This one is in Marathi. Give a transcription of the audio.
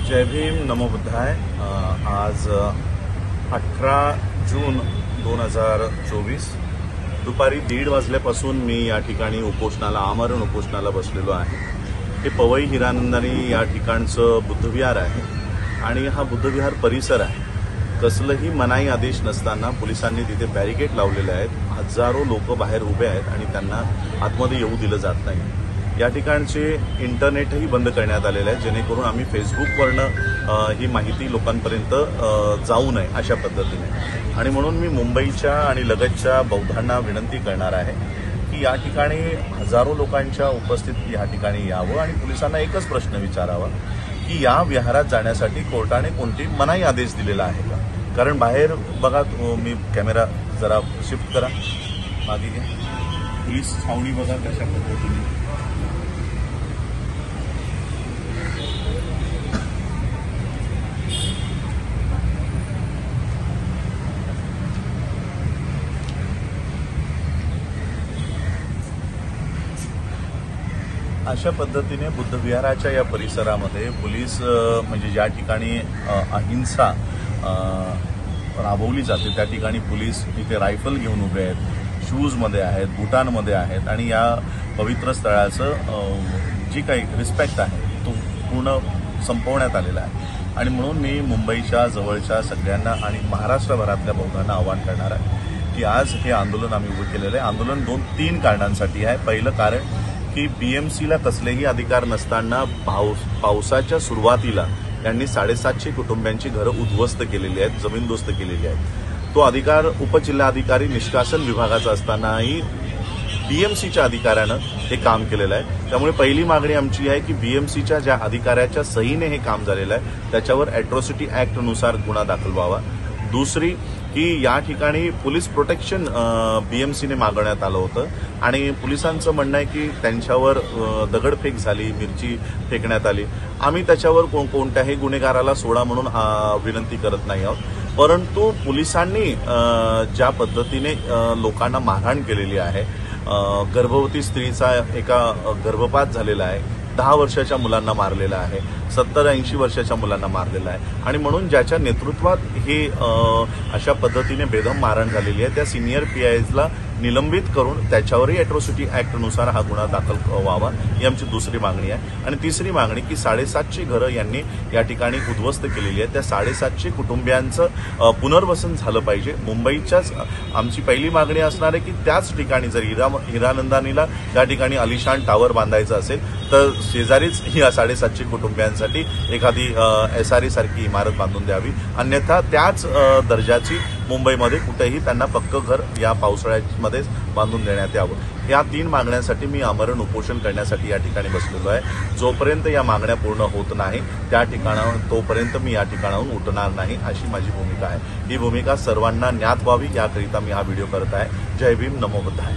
जय भीम, नमो बुद्धाय। आज 18 जून 2024 दुपारी 1:30 वाजल्यापासून मी या ठिकाणी उपोषणाला आमरण उपोषणाला बसलेलो आहे। हे पवई हिरानंदानी या ठिकाणचं बुद्धविहार आहे आणि हा बुद्धविहार परिसर आहे। कसलंही मनाई आदेश नसताना पोलिसांनी तिथे बॅरिकेड लावलेले आहेत। हजारो लोक बाहेर उभे आहेत आणि त्यांना आतमध्ये येऊ दिलं जात नाही। या ठिकाणचे इंटरनेटही बंद करण्यात आलेले आहे, जेणेकरून आम्ही फेसबुकवरनं ही माहिती लोकांपर्यंत जाऊ नये अशा पद्धतीने। आणि म्हणून मी मुंबईच्या आणि लगतच्या बौद्धांना विनंती करणार आहे की या ठिकाणी हजारो लोकांच्या उपस्थितीत या ठिकाणी यावं आणि पोलिसांना एकच प्रश्न विचारावा की या विहारात जाण्यासाठी कोर्टाने कोणती मनाई आदेश दिलेला आहे का। कारण बाहेर बघा, मी कॅमेरा जरा शिफ्ट करा मागे घ्या, पोलीस छावणी बघा कशा पद्धतीने। अशा पद्धतीने बुद्धविहाराच्या या परिसरामध्ये पोलीस म्हणजे ज्या ठिकाणी अहिंसा राबवली जाते त्या ठिकाणी पोलीस इथे रायफल घेऊन उभे आहेत, शूजमध्ये आहेत, बुटांमध्ये आहेत आणि या पवित्र स्थळाचं जी काही रिस्पेक्ट आहे तो पूर्ण संपवण्यात आलेला आहे। आणि म्हणून मी मुंबईच्या जवळच्या सगळ्यांना आणि महाराष्ट्रभरातल्या बौद्धांना आवाहन करणार आहे की आज हे आंदोलन आम्ही उभं केलेलं आहे। आंदोलन 2-3 कारणांसाठी आहे। पहिलं कारण की बीएमसीला कसलेही अधिकार नसताना पावसाच्या सुरुवातीला यांनी 750 कुटुंबांची घरं उद्ध्वस्त केलेली आहेत, जमीनदोस्त केलेली आहेत। तो अधिकार उपजिल्हाधिकारी निष्कासन विभागाचा असतानाही बीएमसीच्या अधिकाऱ्यानं हे काम केलेलं आहे। त्यामुळे पहिली मागणी आमची आहे की बीएमसीच्या ज्या अधिकाऱ्याच्या सहीने हे काम झालेलं आहे त्याच्यावर अॅट्रॉसिटी ॲक्टनुसार गुन्हा दाखल व्हावा। दुसरी की या ठिकाणी पोलीस प्रोटेक्शन बीएमसीने मागवण्यात आलं होतं आणि पोलिसांचं म्हणणं आहे की त्यांच्यावर दगडफेक झाली, मिरची फेकण्यात आली। आम्ही त्याच्यावर कोणत्याही गुन्हेगाराला सोडा म्हणून विनंती करत नाही आहोत, परंतु पोलिसांनी ज्या पद्धतीने लोकांना मारहाण केलेली आहे, गर्भवती स्त्रीचा एका गर्भपात झालेला आहे, 10 वर्षाच्या मुलांना मारलेला आहे, 70-80 वर्षाच्या मुलांना मारलेला आहे आणि म्हणून ज्याच्या नेतृत्वात हे अशा पद्धतीने बेदम मारहाण झालेली आहे त्या सिनियर पीआयला निलंबित करून त्याच्यावरही अॅट्रॉसिटी ॲक्टनुसार हा गुन्हा दाखल व्हावा ही आमची दुसरी मागणी आहे। आणि तिसरी मागणी की 750 घरं यांनी या ठिकाणी उद्ध्वस्त केलेली आहे, त्या 750 कुटुंबियांचं पुनर्वसन झालं पाहिजे। मुंबईच्याच आमची पहिली मागणी असणार आहे की त्याच ठिकाणी जर हिरानंदानीला त्या ठिकाणी आलिशान टावर बांधायचं असेल तर शेजारीच या 750 कुटुंबियांसाठी एखादी SRE सारखी इमारत बांधून द्यावी, अन्यथा त्याच दर्जाची मुंबईमध्ये कुठेही त्यांना पक्कं घर या पावसाळ्यामध्येच बांधून देण्यात यावं। या 3 मागण्यांसाठी मी आमरण उपोषण करण्यासाठी या ठिकाणी बसलेलो आहे। जोपर्यंत या मागण्या पूर्ण होत नाही त्या ठिकाणावर तोपर्यंत मी या ठिकाणाहून उठणार नाही अशी माझी भूमिका आहे। ही भूमिका सर्वांना ज्ञात व्हावी याकरिता मी हा व्हिडिओ करत आहे। जय भीम, नमो बुद्धाय।